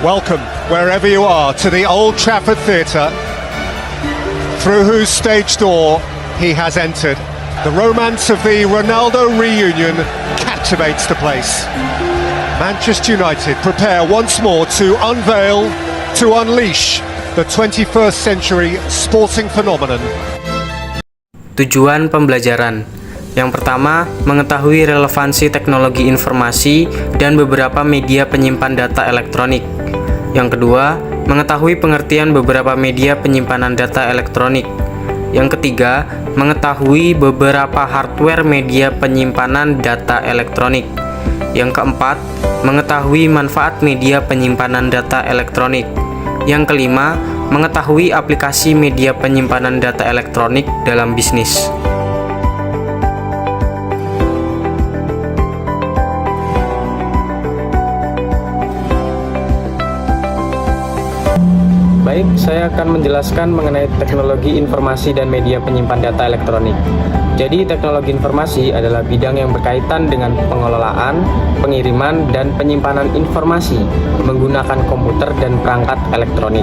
Welcome, wherever you are, to the Old Trafford Theatre, through whose stage door he has entered. The romance of the Ronaldo reunion captivates the place. Manchester United prepare once more to unveil, to unleash the 21st century sporting phenomenon. Tujuan pembelajaran. Yang pertama, mengetahui relevansi teknologi informasi dan beberapa media penyimpan data elektronik. Yang kedua, mengetahui pengertian beberapa media penyimpanan data elektronik. Yang ketiga, mengetahui beberapa hardware media penyimpanan data elektronik. Yang keempat, mengetahui manfaat media penyimpanan data elektronik. Yang kelima, mengetahui aplikasi media penyimpanan data elektronik dalam bisnis. Baik, saya akan menjelaskan mengenai teknologi informasi dan media penyimpan data elektronik. Jadi, teknologi informasi adalah bidang yang berkaitan dengan pengelolaan, pengiriman, dan penyimpanan informasi menggunakan komputer dan perangkat elektronik.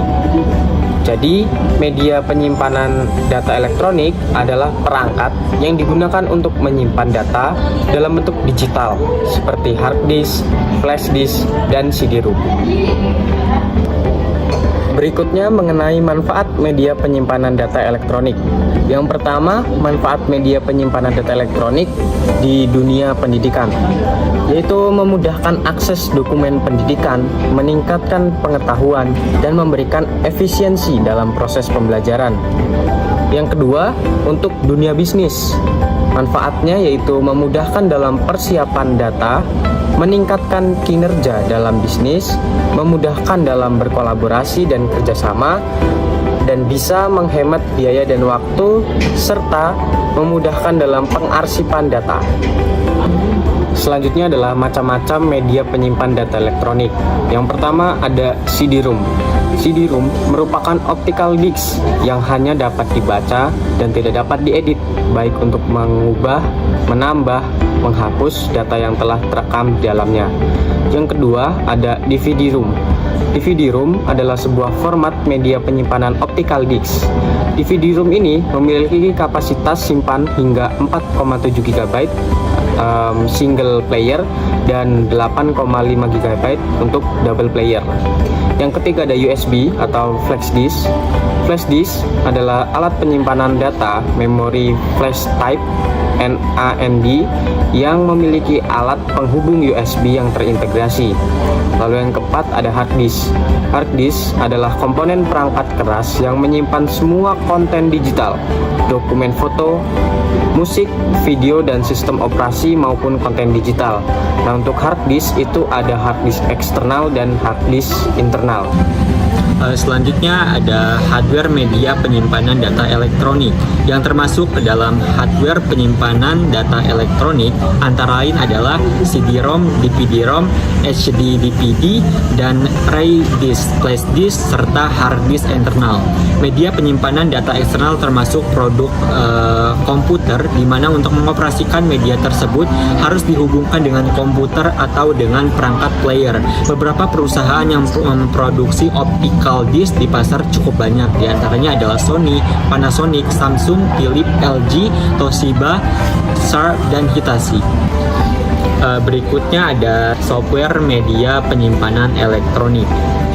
Jadi, media penyimpanan data elektronik adalah perangkat yang digunakan untuk menyimpan data dalam bentuk digital seperti hard disk, flash disk, dan CD-ROM. Berikutnya mengenai manfaat media penyimpanan data elektronik. Yang pertama, manfaat media penyimpanan data elektronik di dunia pendidikan, yaitu memudahkan akses dokumen pendidikan, meningkatkan pengetahuan, dan memberikan efisiensi dalam proses pembelajaran. Yang kedua, untuk dunia bisnis. Manfaatnya yaitu memudahkan dalam persiapan data, meningkatkan kinerja dalam bisnis, memudahkan dalam berkolaborasi dan kerjasama, dan bisa menghemat biaya dan waktu, serta memudahkan dalam pengarsipan data. Selanjutnya adalah macam-macam media penyimpan data elektronik. Yang pertama ada CD-ROM. CD-ROM merupakan optical disc yang hanya dapat dibaca dan tidak dapat diedit, baik untuk mengubah, menambah, menghapus data yang telah terekam di dalamnya. Yang kedua ada DVD-ROM. DVD-ROM adalah sebuah format media penyimpanan optical disc. DVD-ROM ini memiliki kapasitas simpan hingga 4,7 GB single player dan 8,5 GB untuk double player. Yang ketiga ada USB atau flash disk. Flash disk adalah alat penyimpanan data memori flash type NAND yang memiliki alat penghubung USB yang terintegrasi. Lalu yang keempat ada hard disk. Hard disk adalah komponen perangkat keras yang menyimpan semua konten digital, dokumen foto, musik, video, dan sistem operasi maupun konten digital. Nah, untuk hard disk itu ada hard disk eksternal dan hard disk internal. Selanjutnya ada hardware media penyimpanan data elektronik yang termasuk ke dalam hardware penyimpanan data elektronik antara lain adalah CD-ROM, DVD-ROM, HD DVD, dan RAID disk, flash disk, serta hard disk internal. Media penyimpanan data eksternal termasuk produk komputer di mana untuk mengoperasikan media tersebut harus dihubungkan dengan komputer atau dengan perangkat player. Beberapa perusahaan yang memproduksi optical disk di pasar cukup banyak, diantaranya adalah Sony, Panasonic, Samsung, Philips, LG, Toshiba, Sharp, dan Hitachi. Berikutnya ada software media penyimpanan elektronik.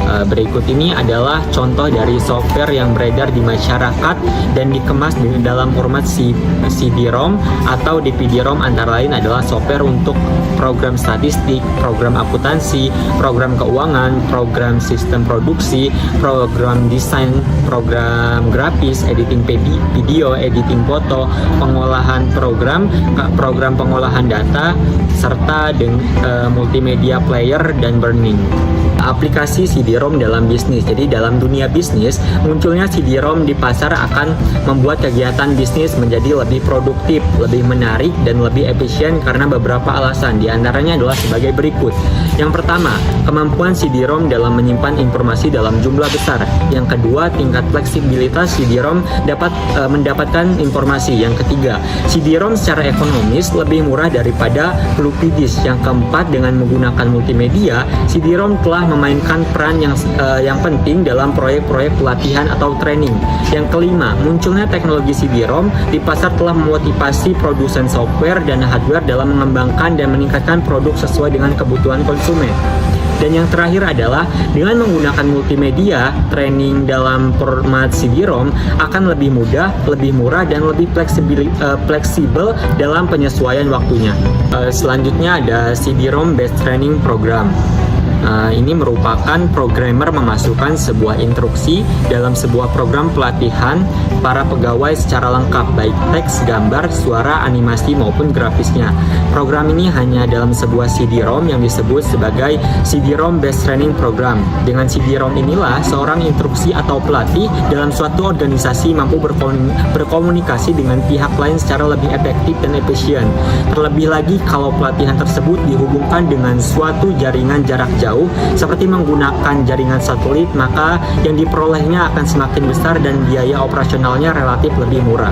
Berikut ini adalah contoh dari software yang beredar di masyarakat dan dikemas dalam format CD-ROM atau DVD-ROM, antara lain adalah software untuk program statistik, program akuntansi, program keuangan, program sistem produksi, program desain, program grafis, editing video, editing foto, pengolahan program pengolahan data, serta multimedia player dan burning. Aplikasi CD-ROM dalam bisnis. Jadi dalam dunia bisnis, munculnya CD-ROM di pasar akan membuat kegiatan bisnis menjadi lebih produktif, lebih menarik, dan lebih efisien karena beberapa alasan. Di antaranya adalah sebagai berikut. Yang pertama, kemampuan CD-ROM dalam menyimpan informasi dalam jumlah besar. Yang kedua, tingkat fleksibilitas CD-ROM dapat mendapatkan informasi. Yang ketiga, CD-ROM secara ekonomis lebih murah daripada floppy disk. Yang keempat, dengan menggunakan multimedia, CD-ROM telah memainkan peran yang yang penting dalam proyek-proyek pelatihan atau training. Yang kelima, munculnya teknologi CD-ROM di pasar telah memotivasi produsen software dan hardware dalam mengembangkan dan meningkatkan produk sesuai dengan kebutuhan konsumen. Dan yang terakhir adalah dengan menggunakan multimedia, training dalam format CD-ROM akan lebih mudah, lebih murah, dan lebih fleksibel dalam penyesuaian waktunya. Selanjutnya ada CD-ROM Based Training Program. Ini merupakan programmer memasukkan sebuah instruksi dalam sebuah program pelatihan para pegawai secara lengkap, baik teks, gambar, suara, animasi maupun grafisnya. Program ini hanya dalam sebuah CD-ROM yang disebut sebagai CD-ROM Based Training Program. Dengan CD-ROM inilah seorang instruksi atau pelatih dalam suatu organisasi mampu berkomunikasi dengan pihak lain secara lebih efektif dan efisien. Terlebih lagi kalau pelatihan tersebut dihubungkan dengan suatu jaringan jarak jauh seperti menggunakan jaringan satelit, maka yang diperolehnya akan semakin besar dan biaya operasionalnya relatif lebih murah.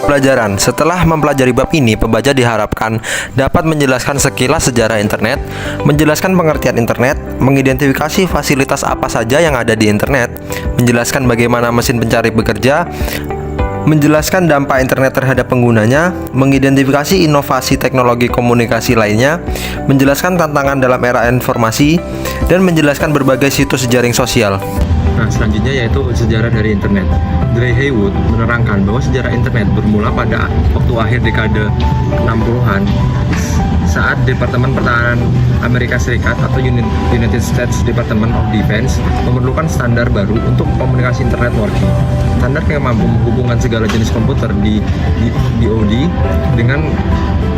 Pelajaran. Setelah mempelajari bab ini, pembaca diharapkan dapat menjelaskan sekilas sejarah internet, menjelaskan pengertian internet, mengidentifikasi fasilitas apa saja yang ada di internet, menjelaskan bagaimana mesin pencari bekerja, menjelaskan dampak internet terhadap penggunanya, mengidentifikasi inovasi teknologi komunikasi lainnya, menjelaskan tantangan dalam era informasi, dan menjelaskan berbagai situs jaring sosial. Nah, selanjutnya yaitu sejarah dari internet. Gray Haywood menerangkan bahwa sejarah internet bermula pada waktu akhir dekade 60-an saat Departemen Pertahanan Amerika Serikat atau United States Department of Defense memerlukan standar baru untuk komunikasi internet working. Standar yang mampu menghubungkan segala jenis komputer di DoD dengan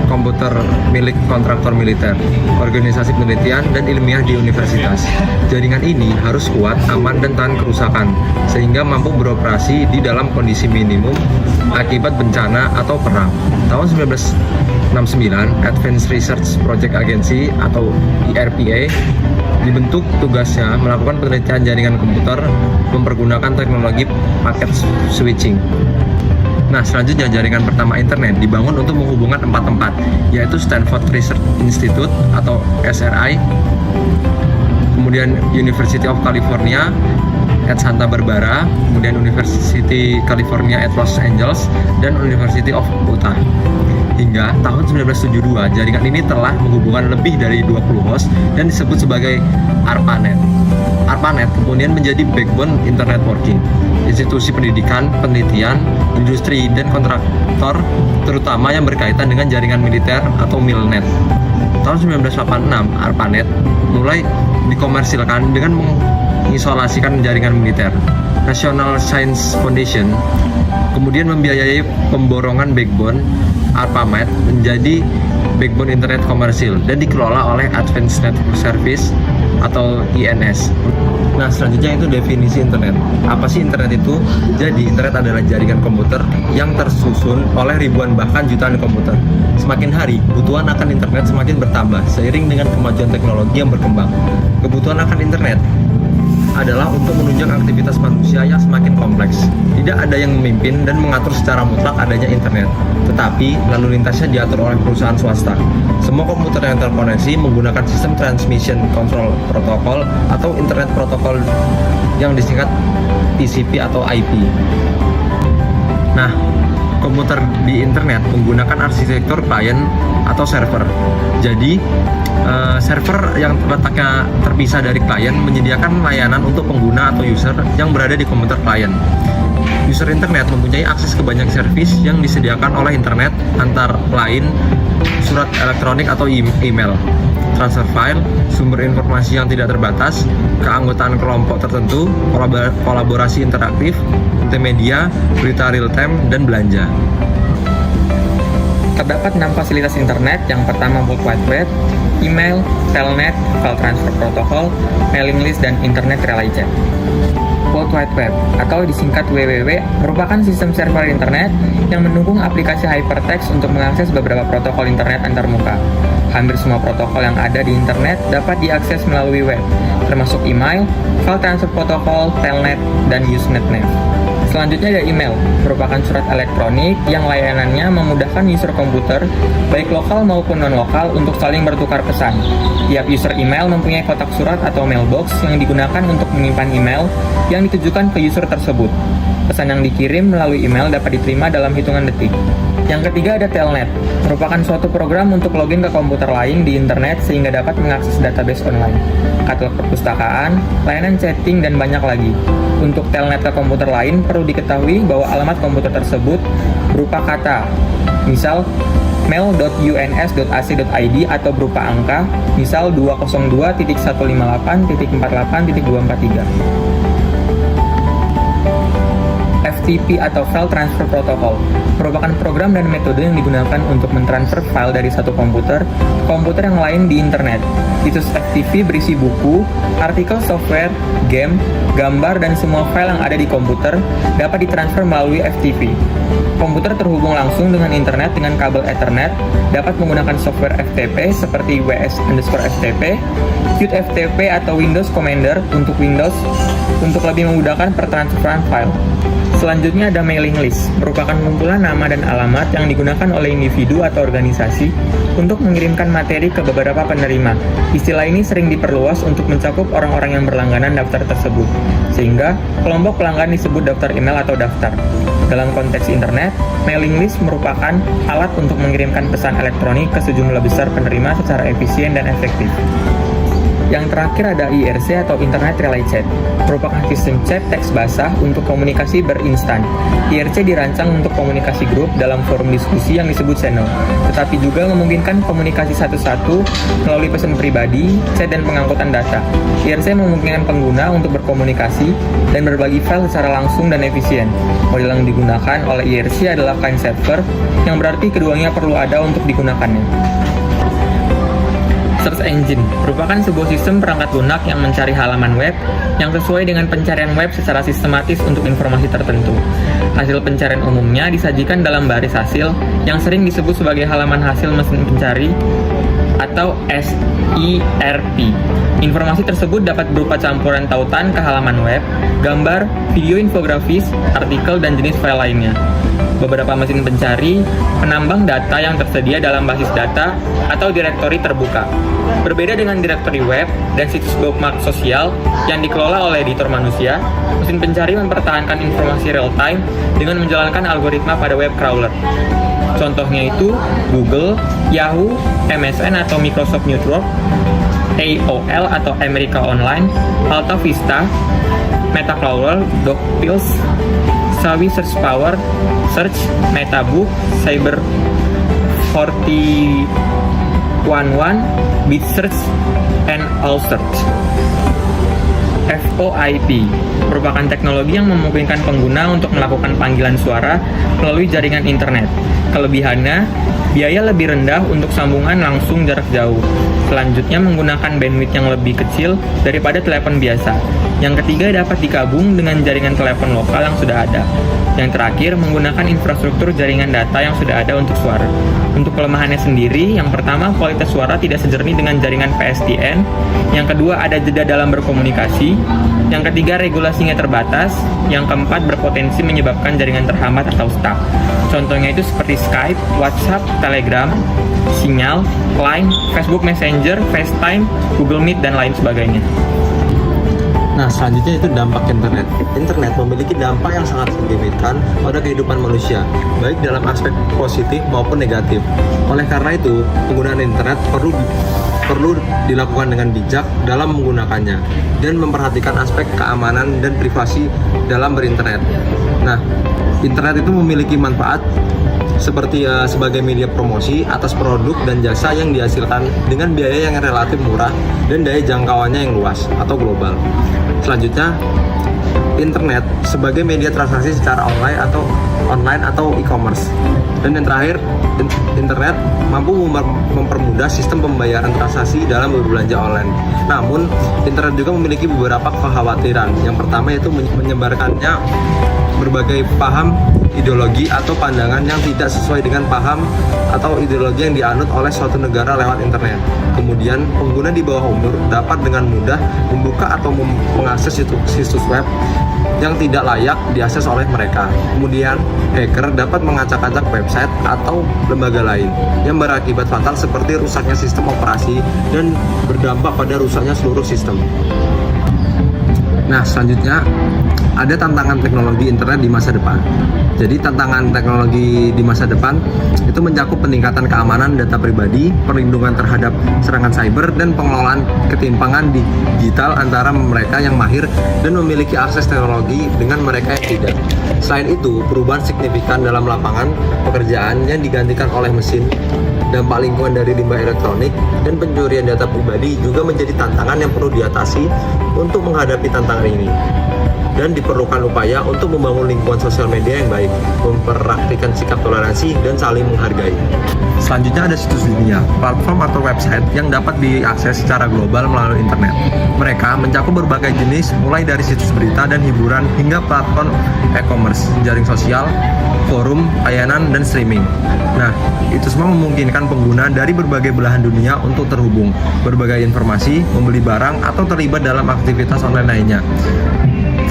komputer milik kontraktor militer, organisasi penelitian, dan ilmiah di universitas. Jaringan ini harus kuat, aman, dan tahan kerusakan, sehingga mampu beroperasi di dalam kondisi minimum akibat bencana atau perang. Tahun 1969, Advanced Research Project Agency atau ERPA dibentuk, tugasnya melakukan penelitian jaringan komputer mempergunakan teknologi paket switching. Nah, selanjutnya jaringan pertama internet dibangun untuk menghubungkan 4 tempat, yaitu Stanford Research Institute atau SRI, kemudian University of California at Santa Barbara, kemudian University California at Los Angeles, dan University of Utah. Hingga tahun 1972, jaringan ini telah menghubungkan lebih dari 20 host dan disebut sebagai ARPANET. ARPANET kemudian menjadi backbone internet working. Institusi pendidikan, penelitian, industri, dan kontraktor terutama yang berkaitan dengan jaringan militer atau MILNET. Tahun 1986, ARPANET mulai dikomersilkan dengan mengisolasikan jaringan militer. National Science Foundation kemudian membiayai pemborongan backbone ARPANET menjadi backbone internet komersil dan dikelola oleh Advanced Network Service atau INS. Nah, selanjutnya itu definisi internet. Apa sih internet itu? Jadi, internet adalah jaringan komputer yang tersusun oleh ribuan bahkan jutaan komputer. Semakin hari, kebutuhan akan internet semakin bertambah seiring dengan kemajuan teknologi yang berkembang. Kebutuhan akan internet adalah untuk menunjang aktivitas manusia yang semakin kompleks. Tidak ada yang memimpin dan mengatur secara mutlak adanya internet, tetapi lalu lintasnya diatur oleh perusahaan swasta. Semua komputer yang terkoneksi menggunakan sistem Transmission Control Protocol atau Internet Protocol yang disingkat TCP atau IP. Nah, komputer di internet menggunakan arsitektur client atau server. Jadi, server yang letaknya terpisah dari klien menyediakan layanan untuk pengguna atau user yang berada di komputer klien. User internet mempunyai akses ke banyak servis yang disediakan oleh internet, antara lain surat elektronik atau email, transfer file, sumber informasi yang tidak terbatas, keanggotaan kelompok tertentu, kolaborasi interaktif, multimedia, berita real time, dan belanja. Terdapat 6 fasilitas internet. Yang pertama World Wide Web, email, telnet, file transfer protocol, mailing list, dan internet relay chat. World Wide Web atau disingkat WWW merupakan sistem server internet yang mendukung aplikasi hypertext untuk mengakses beberapa protokol internet antarmuka. Hampir semua protokol yang ada di internet dapat diakses melalui web, termasuk email, file transfer protocol, telnet, dan Usenet. Selanjutnya ada email, merupakan surat elektronik yang layanannya memudahkan user komputer, baik lokal maupun non-lokal, untuk saling bertukar pesan. Tiap user email mempunyai kotak surat atau mailbox yang digunakan untuk menyimpan email yang ditujukan ke user tersebut. Pesan yang dikirim melalui email dapat diterima dalam hitungan detik. Yang ketiga ada telnet, merupakan suatu program untuk login ke komputer lain di internet sehingga dapat mengakses database online, katalog perpustakaan, layanan chatting, dan banyak lagi. Untuk telnet ke komputer lain, perlu diketahui bahwa alamat komputer tersebut berupa kata, misal mail.uns.ac.id, atau berupa angka, misal 202.158.48.243. FTP atau File Transfer Protocol merupakan program dan metode yang digunakan untuk mentransfer file dari satu komputer ke komputer yang lain di internet. Situs FTP berisi buku, artikel software, game, gambar, dan semua file yang ada di komputer dapat ditransfer melalui FTP. Komputer terhubung langsung dengan internet dengan kabel Ethernet, dapat menggunakan software FTP seperti WS_FTP, Qt FTP atau Windows Commander untuk Windows untuk lebih memudahkan pertransferan file. Selanjutnya ada mailing list, merupakan kumpulan nama dan alamat yang digunakan oleh individu atau organisasi untuk mengirimkan materi ke beberapa penerima. Istilah ini sering diperluas untuk mencakup orang-orang yang berlangganan daftar tersebut, sehingga kelompok pelanggan disebut daftar email atau daftar. Dalam konteks internet, mailing list merupakan alat untuk mengirimkan pesan elektronik ke sejumlah besar penerima secara efisien dan efektif. Yang terakhir ada IRC atau Internet Relay Chat, merupakan sistem chat teks basah untuk komunikasi berinstan. IRC dirancang untuk komunikasi grup dalam forum diskusi yang disebut channel, tetapi juga memungkinkan komunikasi satu-satu melalui pesan pribadi, chat, dan pengangkutan data. IRC memungkinkan pengguna untuk berkomunikasi dan berbagi file secara langsung dan efisien. Model yang digunakan oleh IRC adalah client server, yang berarti keduanya perlu ada untuk digunakannya. Search engine merupakan sebuah sistem perangkat lunak yang mencari halaman web yang sesuai dengan pencarian web secara sistematis untuk informasi tertentu. Hasil pencarian umumnya disajikan dalam baris hasil yang sering disebut sebagai halaman hasil mesin pencari atau SERP. Informasi tersebut dapat berupa campuran tautan ke halaman web, gambar, video infografis, artikel, dan jenis file lainnya. Beberapa mesin pencari menambang data yang tersedia dalam basis data atau direktori terbuka. Berbeda dengan direktori web dan situs bookmark sosial yang dikelola oleh editor manusia, mesin pencari mempertahankan informasi real-time dengan menjalankan algoritma pada web crawler. Contohnya itu Google, Yahoo, MSN atau Microsoft Network, AOL atau America Online, Alta Vista, Metacrawler, DocPills, Sawi Search Power, Search, Metabook, Cyber 4011, BitSearch, and AllSearch. VoIP merupakan teknologi yang memungkinkan pengguna untuk melakukan panggilan suara melalui jaringan internet. Kelebihannya, biaya lebih rendah untuk sambungan langsung jarak jauh. Selanjutnya menggunakan bandwidth yang lebih kecil daripada telepon biasa. Yang ketiga, dapat digabung dengan jaringan telepon lokal yang sudah ada. Yang terakhir, menggunakan infrastruktur jaringan data yang sudah ada untuk suara. Untuk kelemahannya sendiri, yang pertama, kualitas suara tidak sejernih dengan jaringan PSTN. Yang kedua, ada jeda dalam berkomunikasi. Yang ketiga, regulasinya terbatas. Yang keempat, berpotensi menyebabkan jaringan terhambat atau stuck. Contohnya itu seperti Skype, WhatsApp, Telegram, Signal, Line, Facebook Messenger, FaceTime, Google Meet, dan lain sebagainya. Nah, selanjutnya itu dampak internet. Internet memiliki dampak yang sangat signifikan pada kehidupan manusia, baik dalam aspek positif maupun negatif. Oleh karena itu, penggunaan internet perlu dilakukan dengan bijak dalam menggunakannya dan memperhatikan aspek keamanan dan privasi dalam berinternet. Nah, internet itu memiliki manfaat seperti sebagai media promosi atas produk dan jasa yang dihasilkan dengan biaya yang relatif murah dan daya jangkauannya yang luas atau global. Selanjutnya, internet sebagai media transaksi secara online atau e-commerce. Dan yang terakhir, internet mampu mempermudah sistem pembayaran transaksi dalam berbelanja online. Namun, internet juga memiliki beberapa kekhawatiran. Yang pertama yaitu menyebarkannya berbagai paham ideologi atau pandangan yang tidak sesuai dengan paham atau ideologi yang dianut oleh suatu negara lewat internet. Kemudian, pengguna di bawah umur dapat dengan mudah membuka atau mengakses situs web yang tidak layak diakses oleh mereka. Kemudian, hacker dapat mengacak-acak website atau lembaga lain yang berakibat fatal seperti rusaknya sistem operasi dan berdampak pada rusaknya seluruh sistem. Nah, selanjutnya ada tantangan teknologi internet di masa depan. Jadi tantangan teknologi di masa depan itu mencakup peningkatan keamanan data pribadi, perlindungan terhadap serangan cyber, dan pengelolaan ketimpangan digital antara mereka yang mahir dan memiliki akses teknologi dengan mereka yang tidak. Selain itu, perubahan signifikan dalam lapangan pekerjaan yang digantikan oleh mesin, dampak lingkungan dari limbah elektronik, dan pencurian data pribadi juga menjadi tantangan yang perlu diatasi untuk menghadapi tantangan ini. Dan diperlukan upaya untuk membangun lingkungan sosial media yang baik, mempraktikkan sikap toleransi, dan saling menghargai. Selanjutnya ada situs dunia, platform atau website yang dapat diakses secara global melalui internet. Mereka mencakup berbagai jenis, mulai dari situs berita dan hiburan hingga platform e-commerce, jaring sosial, forum, layanan, dan streaming. Nah, itu semua memungkinkan pengguna dari berbagai belahan dunia untuk terhubung, berbagai informasi, membeli barang, atau terlibat dalam aktivitas online lainnya.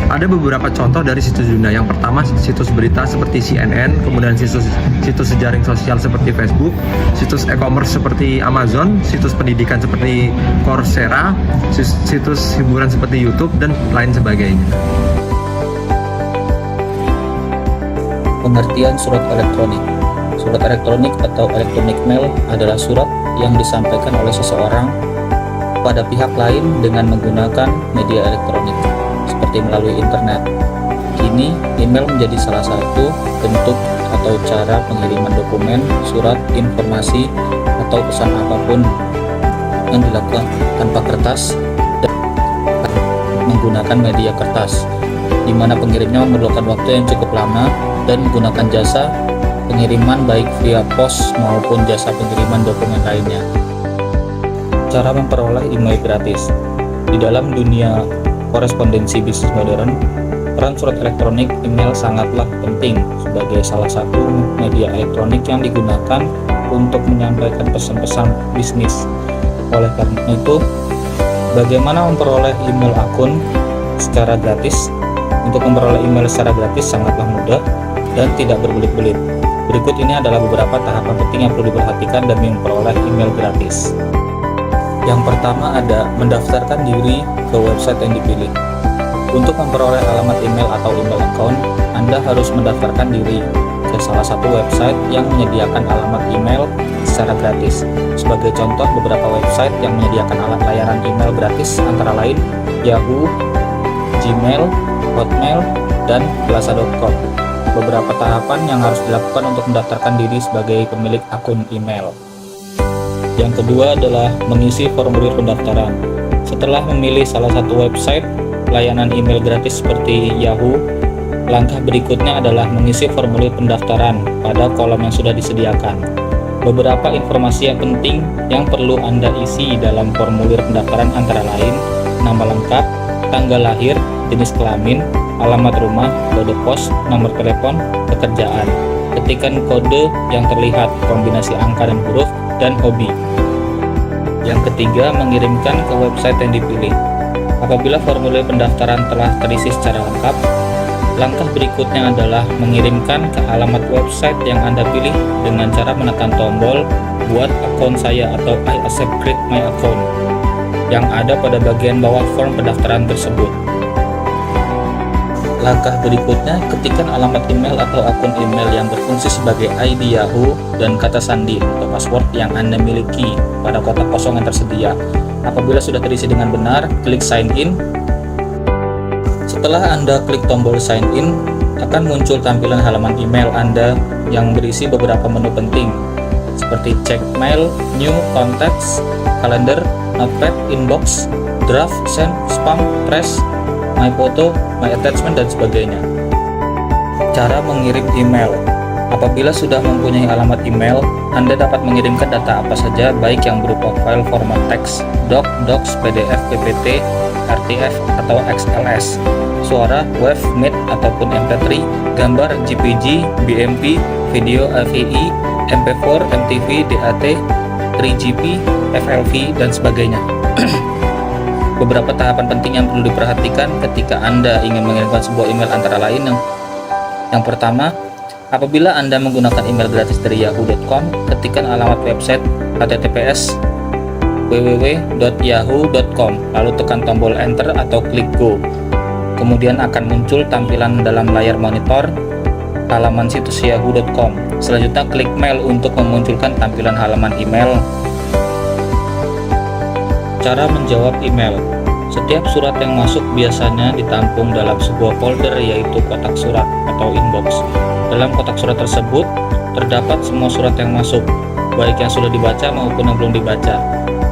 Ada beberapa contoh dari situs dunia. Yang pertama, situs berita seperti CNN, kemudian situs sejaring sosial seperti Facebook, situs e-commerce seperti Amazon, situs pendidikan seperti Coursera, situs hiburan seperti YouTube, dan lain sebagainya. Pengertian surat elektronik. Surat elektronik atau electronic mail adalah surat yang disampaikan oleh seseorang pada pihak lain dengan menggunakan media elektronik, seperti melalui internet. Kini, email menjadi salah satu bentuk atau cara pengiriman dokumen, surat, informasi, atau pesan apapun yang dilakukan tanpa kertas dan menggunakan media kertas, di mana pengirimnya memerlukan waktu yang cukup lama dan menggunakan jasa pengiriman baik via pos maupun jasa pengiriman dokumen lainnya. Cara memperoleh email gratis. Di dalam dunia korespondensi bisnis modern, peran surat elektronik email sangatlah penting sebagai salah satu media elektronik yang digunakan untuk menyampaikan pesan-pesan bisnis. Oleh karena itu, bagaimana memperoleh email akun secara gratis? Untuk memperoleh email secara gratis sangatlah mudah dan tidak berbelit-belit. Berikut ini adalah beberapa tahapan penting yang perlu diperhatikan demi memperoleh email gratis. Yang pertama ada mendaftarkan diri ke website yang dipilih. Untuk memperoleh alamat email atau email account, Anda harus mendaftarkan diri ke salah satu website yang menyediakan alamat email secara gratis. Sebagai contoh, beberapa website yang menyediakan layanan email gratis antara lain Yahoo, Gmail, Hotmail, dan Plaza.com. Beberapa tahapan yang harus dilakukan untuk mendaftarkan diri sebagai pemilik akun email. Yang kedua adalah mengisi formulir pendaftaran. Setelah memilih salah satu website layanan email gratis seperti Yahoo, langkah berikutnya adalah mengisi formulir pendaftaran pada kolom yang sudah disediakan. Beberapa informasi yang penting yang perlu Anda isi dalam formulir pendaftaran antara lain nama lengkap, tanggal lahir, jenis kelamin, alamat rumah, kode pos, nomor telepon, pekerjaan. Ketikkan kode yang terlihat, kombinasi angka dan huruf, dan hobi. Yang ketiga, mengirimkan ke website yang dipilih. Apabila formulir pendaftaran telah terisi secara lengkap, langkah berikutnya adalah mengirimkan ke alamat website yang Anda pilih dengan cara menekan tombol "Buat akun saya" atau "I accept create my account" yang ada pada bagian bawah form pendaftaran tersebut. Langkah berikutnya, ketikkan alamat email atau akun email yang berfungsi sebagai ID Yahoo dan kata sandi atau password yang Anda miliki pada kotak kosong yang tersedia. Apabila sudah terisi dengan benar, klik sign in. Setelah Anda klik tombol sign in, akan muncul tampilan halaman email Anda yang berisi beberapa menu penting seperti check mail, new contacts, calendar, notepad, inbox, draft, send, spam, trash, my photo, my attachment, dan sebagainya. Cara mengirim email. Apabila sudah mempunyai alamat email, Anda dapat mengirimkan data apa saja, baik yang berupa file format teks, doc, docs, PDF, PPT, RTF, atau XLS, suara, WAV, MIT, ataupun MP3, gambar, JPG, BMP, video, AVI, MP4, MTV, DAT, 3GP, FLV, dan sebagainya. Beberapa tahapan penting yang perlu diperhatikan ketika Anda ingin mengirimkan sebuah email antara lain. Yang pertama, apabila Anda menggunakan email gratis dari yahoo.com, ketikkan alamat website https www.yahoo.com, lalu tekan tombol enter atau klik go. Kemudian akan muncul tampilan dalam layar monitor halaman situs yahoo.com. Selanjutnya klik mail untuk memunculkan tampilan halaman email. Cara menjawab email. Setiap surat yang masuk biasanya ditampung dalam sebuah folder, yaitu kotak surat atau inbox. Dalam kotak surat tersebut terdapat semua surat yang masuk, baik yang sudah dibaca maupun yang belum dibaca.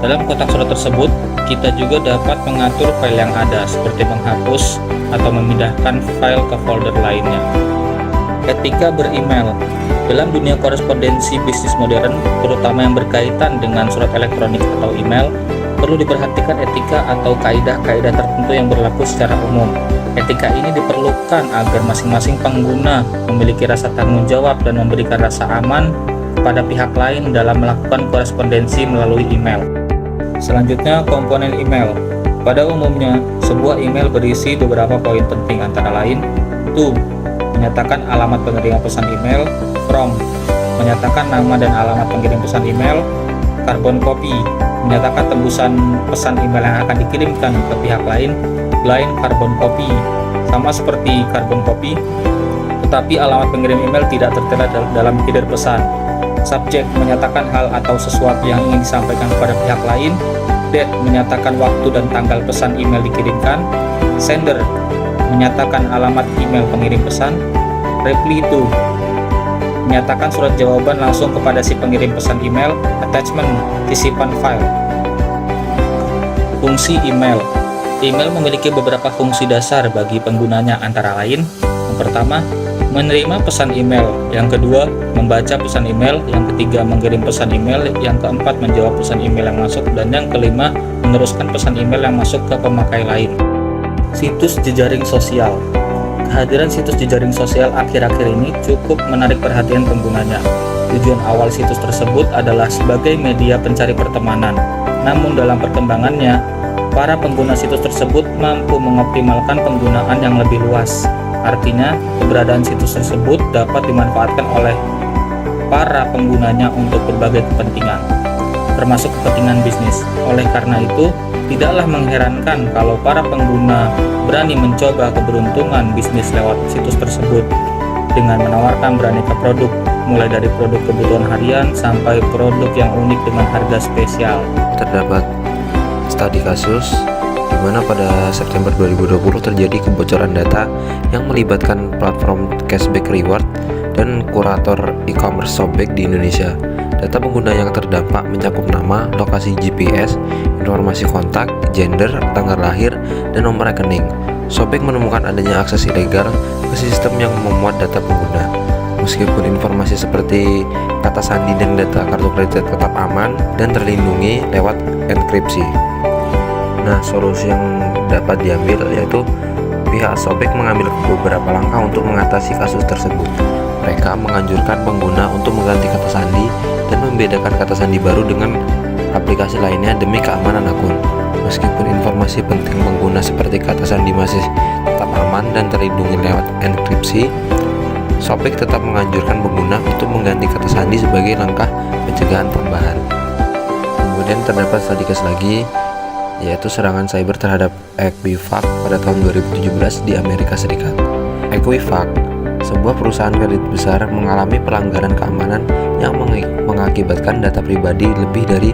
Dalam kotak surat tersebut, kita juga dapat mengatur file yang ada, seperti menghapus atau memindahkan file ke folder lainnya. Etika ber-email. Dalam dunia korespondensi bisnis modern, terutama yang berkaitan dengan surat elektronik atau email, perlu diperhatikan etika atau kaidah-kaidah tertentu yang berlaku secara umum. Etika ini diperlukan agar masing-masing pengguna memiliki rasa tanggung jawab dan memberikan rasa aman kepada pihak lain dalam melakukan korespondensi melalui email. Selanjutnya, komponen email. Pada umumnya, sebuah email berisi beberapa poin penting, antara lain to, menyatakan alamat pengirim pesan email; from, menyatakan nama dan alamat pengirim pesan email; carbon copy, menyatakan tembusan pesan email yang akan dikirimkan ke pihak lain; blind carbon copy, sama seperti carbon copy, tetapi alamat pengirim email tidak tertera dalam header pesan; subject, menyatakan hal atau sesuatu yang ingin disampaikan kepada pihak lain; date, menyatakan waktu dan tanggal pesan email dikirimkan; sender, menyatakan alamat email pengirim pesan; reply to, menyatakan surat jawaban langsung kepada si pengirim pesan email; attachment, tisipan file. Fungsi email. Email memiliki beberapa fungsi dasar bagi penggunanya, antara lain: yang pertama, menerima pesan email; yang kedua, membaca pesan email; yang ketiga, mengirim pesan email; yang keempat, menjawab pesan email yang masuk; dan yang kelima, meneruskan pesan email yang masuk ke pemakai lain. Situs jejaring sosial. Kehadiran situs jejaring sosial akhir-akhir ini cukup menarik perhatian penggunanya. Tujuan awal situs tersebut adalah sebagai media pencari pertemanan. Namun dalam perkembangannya, para pengguna situs tersebut mampu mengoptimalkan penggunaan yang lebih luas. Artinya, keberadaan situs tersebut dapat dimanfaatkan oleh para penggunanya untuk berbagai kepentingan, termasuk kepentingan bisnis. Oleh karena itu, tidaklah mengherankan kalau para pengguna berani mencoba keberuntungan bisnis lewat situs tersebut dengan menawarkan beraneka produk, mulai dari produk kebutuhan harian sampai produk yang unik dengan harga spesial. Terdapat studi kasus di mana pada September 2020 terjadi kebocoran data yang melibatkan platform cashback reward dan kurator e-commerce Shopback di Indonesia. Data pengguna yang terdampak mencakup nama, lokasi GPS, informasi kontak, gender, tanggal lahir, dan nomor rekening. Shopback menemukan adanya akses ilegal ke sistem yang memuat data pengguna. Meskipun informasi seperti kata sandi dan data kartu kredit tetap aman dan terlindungi lewat enkripsi. Nah, solusi yang dapat diambil yaitu pihak Shopback mengambil beberapa langkah untuk mengatasi kasus tersebut. Mereka menganjurkan pengguna untuk mengganti kata sandi dan membedakan kata sandi baru dengan aplikasi lainnya demi keamanan akun. Meskipun informasi penting pengguna seperti kata sandi masih tetap aman dan terlindungi lewat enkripsi, Shopback tetap menganjurkan pengguna untuk mengganti kata sandi sebagai langkah pencegahan tambahan. Kemudian terdapat studi case lagi, yaitu serangan cyber terhadap Equifax pada tahun 2017 di Amerika Serikat. Equifax, sebuah perusahaan kredit besar, mengalami pelanggaran keamanan yang mengakibatkan data pribadi lebih dari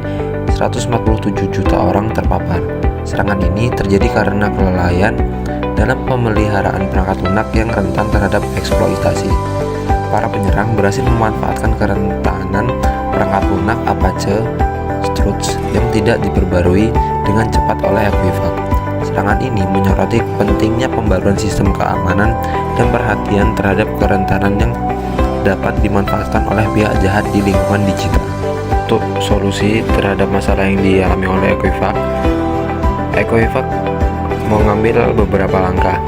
147 juta orang terpapar. Serangan ini terjadi karena kelalaian dalam pemeliharaan perangkat lunak yang rentan terhadap eksploitasi. Para penyerang berhasil memanfaatkan kerentanan perangkat lunak Apache Struts yang tidak diperbarui dengan cepat oleh Equifax. Serangan ini menyoroti pentingnya pembaruan sistem keamanan dan perhatian terhadap kerentanan yang dapat dimanfaatkan oleh pihak jahat di lingkungan digital. Untuk solusi terhadap masalah yang dialami oleh Equifax mengambil beberapa langkah.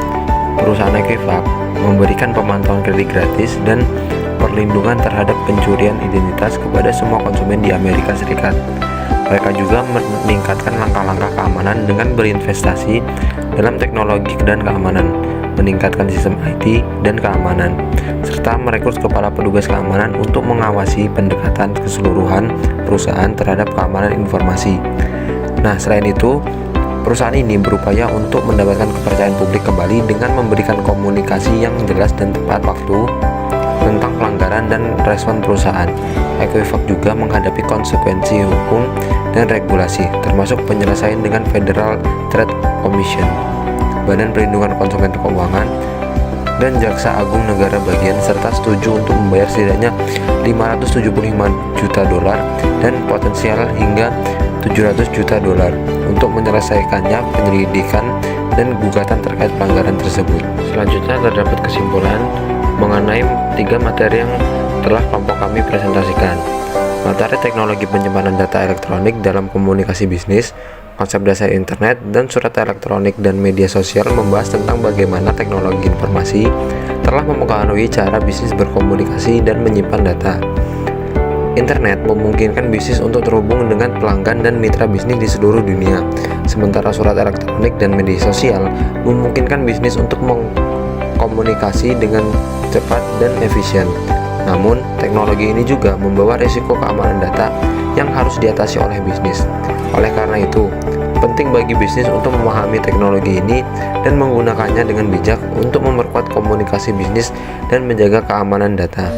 Perusahaan Equifax memberikan pemantauan kredit gratis dan perlindungan terhadap pencurian identitas kepada semua konsumen di Amerika Serikat. Mereka juga meningkatkan langkah-langkah keamanan keamanan dengan berinvestasi dalam teknologi dan keamanan, meningkatkan sistem IT dan keamanan, serta merekrut kepala petugas keamanan untuk mengawasi pendekatan keseluruhan perusahaan terhadap keamanan informasi. Nah, selain itu, perusahaan ini berupaya untuk mendapatkan kepercayaan publik kembali dengan memberikan komunikasi yang jelas dan tepat waktu tentang pelanggaran dan respon perusahaan. Equifax juga menghadapi konsekuensi hukum dan regulasi, termasuk penyelesaian dengan Federal Trade Commission, Badan Perlindungan Konsumen Keuangan, dan Jaksa Agung Negara bagian, serta setuju untuk membayar setidaknya $575 juta dan potensial hingga $700 juta untuk menyelesaikannya penyelidikan dan gugatan terkait pelanggaran tersebut. Selanjutnya terdapat kesimpulan mengenai 3 materi yang telah kelompok kami presentasikan. Materi teknologi penyimpanan data elektronik dalam komunikasi bisnis, konsep dasar internet, dan surat elektronik dan media sosial membahas tentang bagaimana teknologi informasi telah mempengaruhi cara bisnis berkomunikasi dan menyimpan data. Internet memungkinkan bisnis untuk terhubung dengan pelanggan dan mitra bisnis di seluruh dunia, sementara surat elektronik dan media sosial memungkinkan bisnis untuk mengkomunikasi dengan cepat dan efisien. Namun, teknologi ini juga membawa risiko keamanan data yang harus diatasi oleh bisnis. Oleh karena itu, penting bagi bisnis untuk memahami teknologi ini dan menggunakannya dengan bijak untuk memperkuat komunikasi bisnis dan menjaga keamanan data.